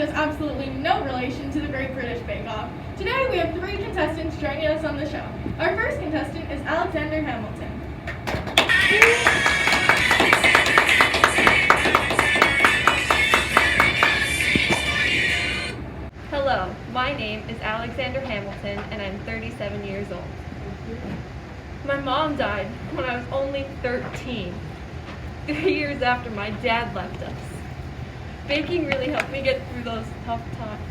bears absolutely no relation to the Great British Bake Off. Today we have three contestants joining us on the show. Our first contestant is Alexander Hamilton. Hello, my name is Alexander Hamilton and I'm 37 years old. My mom died when I was only 13, 3 years after my dad left us. Baking really helped me get through those tough times.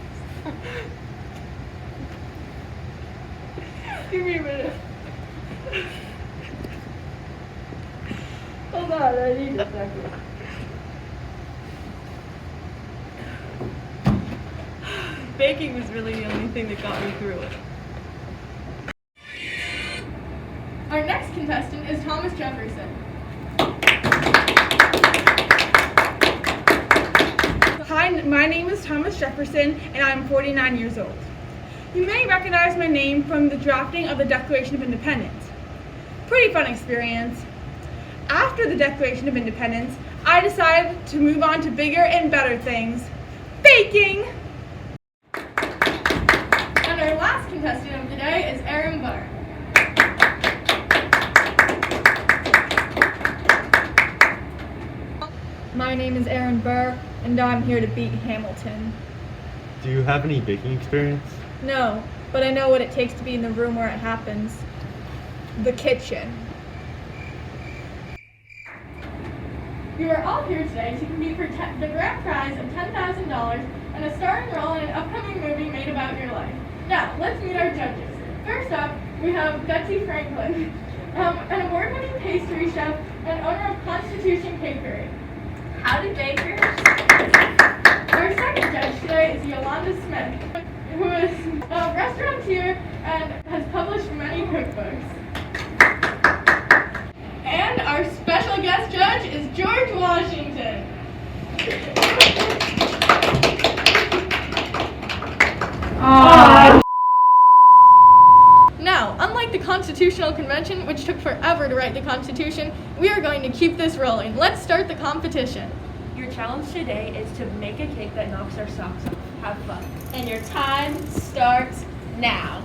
Give me a minute. Hold on, I need a second. Baking was really the only thing that got me through it. Our next contestant is Thomas Jefferson. Hi, my name is Thomas Jefferson, and I'm 49 years old. You may recognize my name from the drafting of the Declaration of Independence. Pretty fun experience. After the Declaration of Independence, I decided to move on to bigger and better things, baking! And our last contestant of the day is Aaron Burr. My name is Aaron Burr, and I'm here to beat Hamilton. Do you have any baking experience? No, but I know what it takes to be in the room where it happens. The kitchen. You are all here today to compete for the grand prize of $10,000 and a starring role in an upcoming movie made about your life. Now, let's meet our judges. First up, we have Betsy Franklin, an award-winning pastry chef and owner of Constitution Cakery. Howdy, bakers. Our second judge today is Yolanda Smith, who is a restaurateur and has published many cookbooks. And our special guest judge is George Washington. Now, unlike the Constitutional Convention, which took forever to write the Constitution, we are going to keep this rolling. Let's start the competition. Your challenge today is to make a cake that knocks our socks off. Have fun. And your time starts now.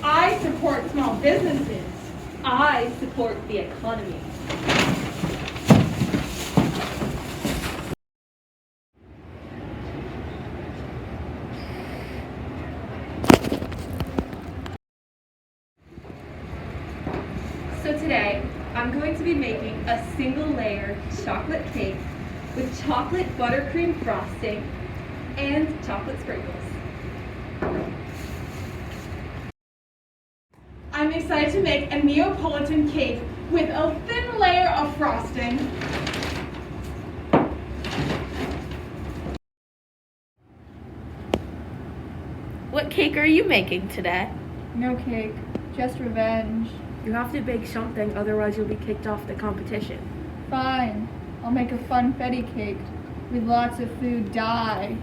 I support small businesses. I support the economy. So today, I'm going to be making a single layer chocolate cake with chocolate buttercream frosting and chocolate sprinkles. I'm excited to make a Neapolitan cake with a thin layer of frosting. What cake are you making today? No cake, just revenge. You have to bake something, otherwise you'll be kicked off the competition. Fine, I'll make a funfetti cake with lots of food. Die.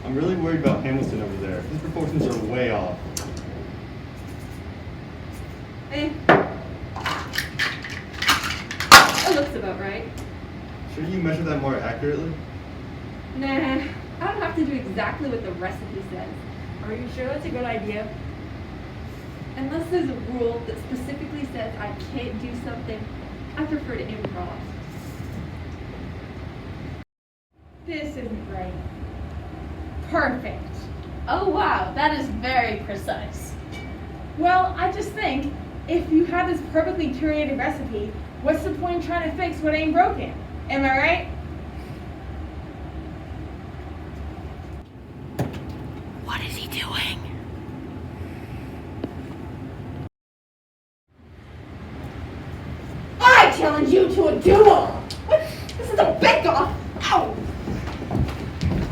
I'm really worried about Hamilton over there. His proportions are way off. That looks about right. Should you measure that more accurately? Nah, I don't have to do exactly what the recipe says. Are you sure that's a good idea? Unless there's a rule that specifically says I can't do something, I prefer to improv. This isn't right. Perfect. Oh wow, that is very precise. Well, I just think, if you have this perfectly curated recipe, what's the point in trying to fix what ain't broken? Am I right? What is he doing? I challenge you to a duel! This is a bake-off! Ow!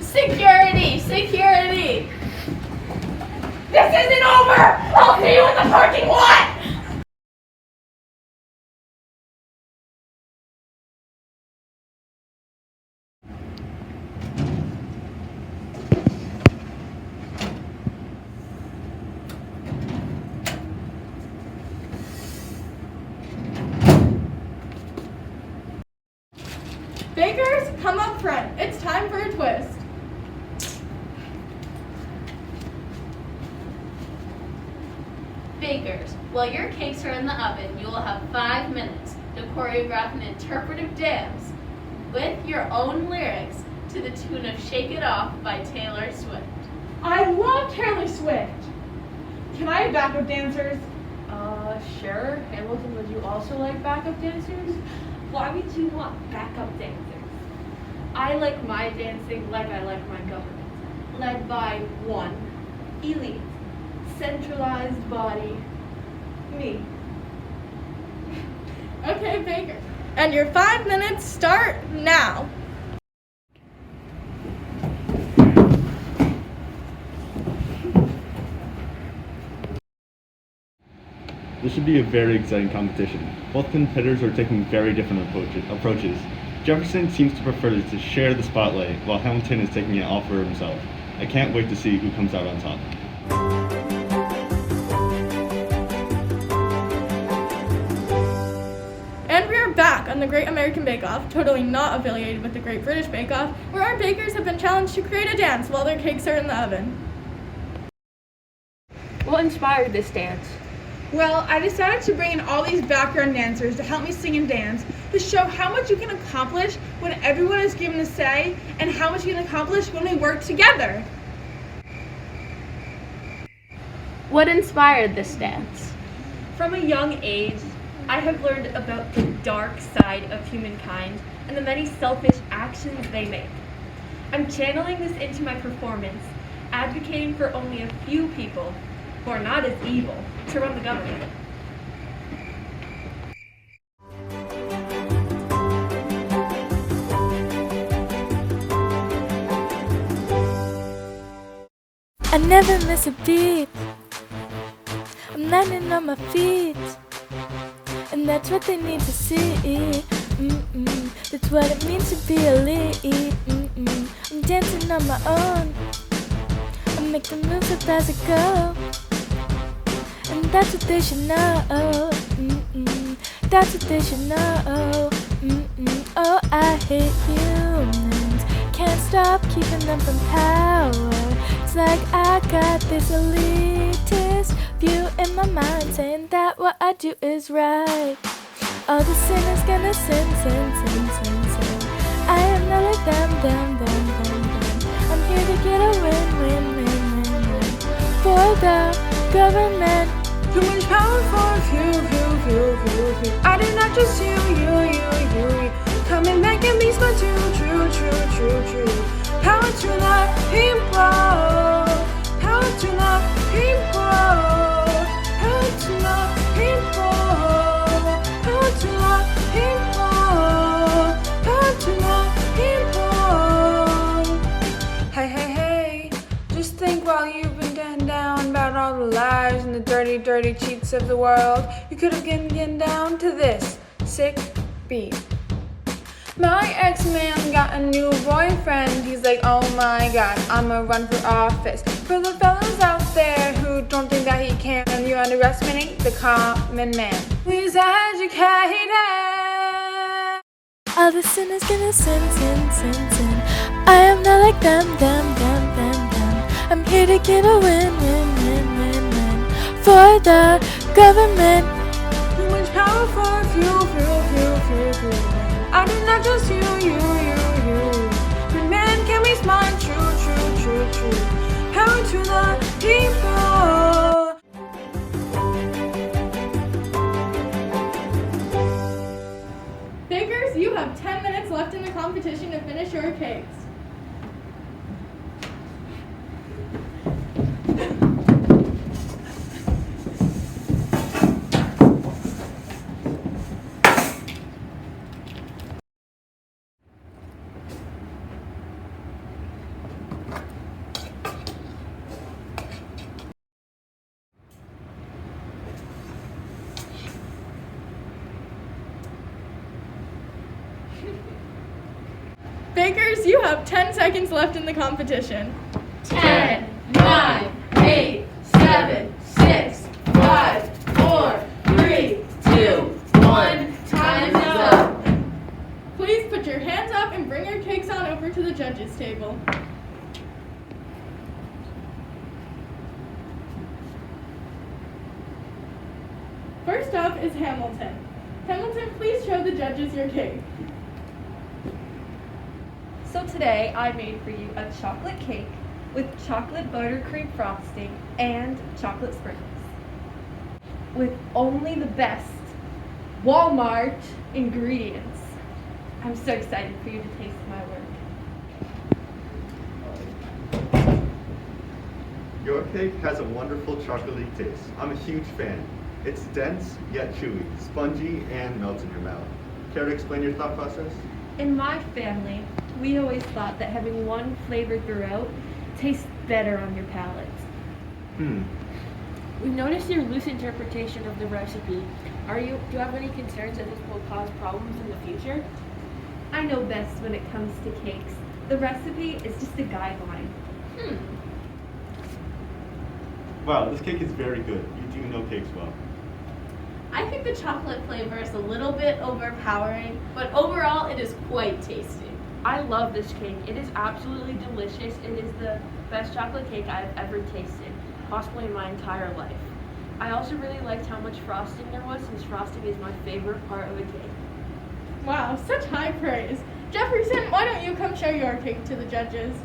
Security! Security! This isn't over! I'll see you in the parking lot! Bakers, while your cakes are in the oven, you will have 5 minutes to choreograph an interpretive dance with your own lyrics to the tune of Shake It Off by Taylor Swift. I love Taylor Swift. Can I have backup dancers? Sure. Hamilton, would you also like backup dancers? Why would you want backup dancers? I like my dancing like I like my government. Led by one elite, centralized body, me. Okay, Baker. And your 5 minutes start now. This should be a very exciting competition. Both competitors are taking very different approaches. Jefferson seems to prefer to share the spotlight, while Hamilton is taking it all for himself. I can't wait to see who comes out on top. And we are back on the Great American Bake Off, totally not affiliated with the Great British Bake Off, where our bakers have been challenged to create a dance while their cakes are in the oven. What inspired this dance? Well, I decided to bring in all these background dancers to help me sing and dance to show how much you can accomplish when everyone is given a say and how much you can accomplish when we work together. What inspired this dance? From a young age, I have learned about the dark side of humankind and the many selfish actions they make. I'm channeling this into my performance, advocating for only a few people who are not as evil to run the government. I never miss a beat. I'm landing on my feet, and that's what they need to see. That's what it means to be elite. I'm dancing on my own. I make the moves up as I go, and that's what they should know. That's what they should know. Oh, I hate humans. Can't stop keeping them from power. It's like I got this elitist view in my mind, saying that what I do is right. All the sinners gonna sin. I am not like them. I'm here to get a win. For the government. Too much power for few. I did not just you. Coming back and be smart too. True. Power to the people. Power to the people. Power to the people. Power to the people. Power to the people. Hey. Just think while you've been getting down about all the lies and the dirty cheats of the world, you could have getting down to this sick beat. My ex-man got a new boyfriend. He's like, oh my god, I'ma run for office. For the fellas out there who don't think that he can, and you're underestimating the common man. Please educate it. All the sinners gonna sin. I am not like them. I'm here to get a win. For the government. Too much power for few. I did not just you. But man can be smart, true. Power to the people. Bakers, you have 10 minutes left in the competition to finish your cakes. Bakers, you have 10 seconds left in the competition. 10, 9, 8, 7, 6, 5, 4, 3, 2, 1. Time is up. Please put your hands up and bring your cakes on over to the judges' table. is Hamilton. Hamilton, please show the judges your cake. So today I made for you a chocolate cake with chocolate buttercream frosting and chocolate sprinkles. With only the best Walmart ingredients. I'm so excited for you to taste my work. Your cake has a wonderful chocolatey taste. I'm a huge fan. It's dense yet chewy, spongy, and melts in your mouth. Care to explain your thought process? In my family, we always thought that having one flavor throughout tastes better on your palate. We've noticed your loose interpretation of the recipe. Do you have any concerns that this will cause problems in the future? I know best when it comes to cakes. The recipe is just a guideline. Wow, this cake is very good. You do know cakes well. I think the chocolate flavor is a little bit overpowering, but overall it is quite tasty. I love this cake. It is absolutely delicious. It is the best chocolate cake I've ever tasted, possibly in my entire life. I also really liked how much frosting there was, since frosting is my favorite part of a cake. Wow, such high praise. Jefferson, why don't you come show your cake to the judges?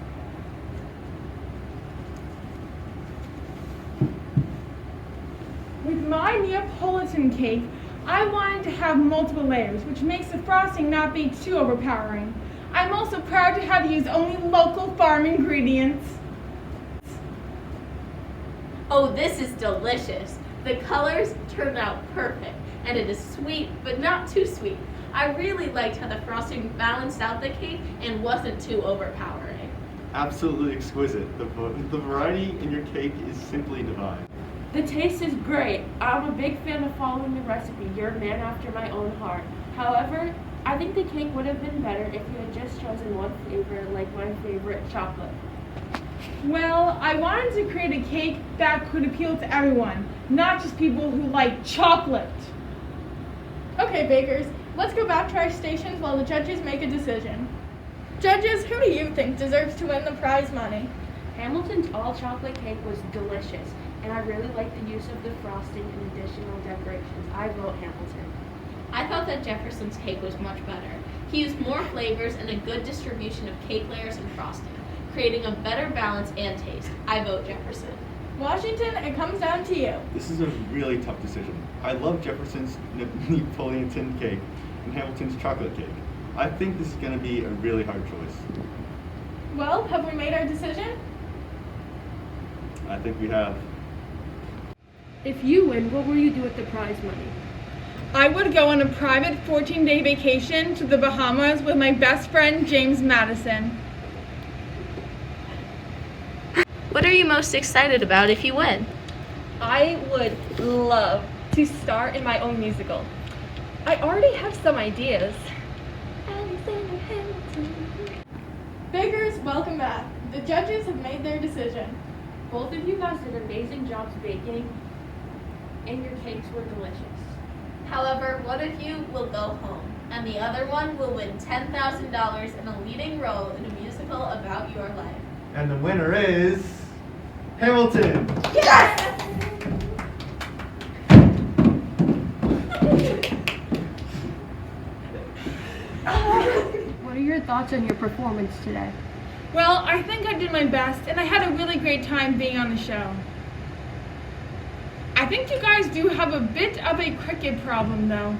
With my Neapolitan cake, I wanted to have multiple layers, which makes the frosting not be too overpowering. I'm also proud to have used only local farm ingredients. Oh, this is delicious. The colors turned out perfect, and it is sweet, but not too sweet. I really liked how the frosting balanced out the cake and wasn't too overpowering. Absolutely exquisite. The variety in your cake is simply divine. The taste is great. I'm a big fan of following the recipe. You're a man after my own heart. However, I think the cake would have been better if you had just chosen one flavor, like my favorite, chocolate. Well, I wanted to create a cake that could appeal to everyone, not just people who like chocolate. Okay, bakers, let's go back to our stations while the judges make a decision. Judges, who do you think deserves to win the prize money? Hamilton's all-chocolate cake was delicious, and I really liked the use of the frosting and additional decorations. I vote Hamilton. I thought that Jefferson's cake was much better. He used more flavors and a good distribution of cake layers and frosting, creating a better balance and taste. I vote Jefferson. Washington, it comes down to you. This is a really tough decision. I love Jefferson's Neapolitan cake and Hamilton's chocolate cake. I think this is going to be a really hard choice. Well, have we made our decision? I think we have. If you win, what will you do with the prize money? I would go on a private 14-day vacation to the Bahamas with my best friend, James Madison. What are you most excited about if you win? I would love to star in my own musical. I already have some ideas. Alexander Hamilton. Bakers, welcome back. The judges have made their decision. Both of you guys did amazing jobs baking, and your cakes were delicious. However, one of you will go home, and the other one will win $10,000 in a leading role in a musical about your life. And the winner is Hamilton. Yes! What are your thoughts on your performance today? Well, I think I did my best, and I had a really great time being on the show. I think you guys do have a bit of a cricket problem, though.